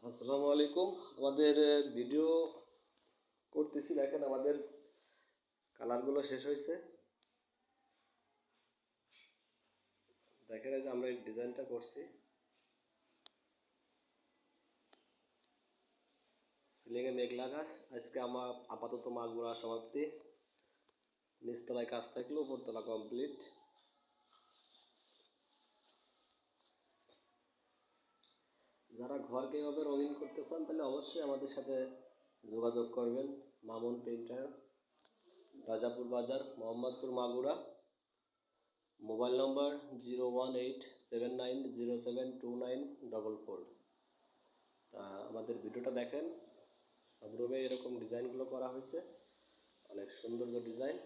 আসসালামু আলাইকুম। আমাদের ভিডিও করতেছি, দেখেন আমাদের কালারগুলো শেষ হয়েছে। দেখেন এই যে আমরা এই ডিজাইনটা করছি, সিলিংয়ে মেঘলা আকাশ। আজকে আমার আপাতত মাগুরা সমাপ্তি, নিচতলায় কাজ থাকলো, উপরতলা কমপ্লিট। যারা ঘরকে এভাবে রঙিন করতে চান তাহলে অবশ্যই আমাদের সাথে যোগাযোগ করবেন। মামুন পেইন্টার, রাজাপুর বাজার, মোহাম্মদপুর, মাগুরা। মোবাইল নম্বর 01879072944। তা আমাদের ভিডিওটা দেখেন, সব রুমে এরকম ডিজাইনগুলো করা হয়েছে, অনেক সুন্দর ডিজাইন।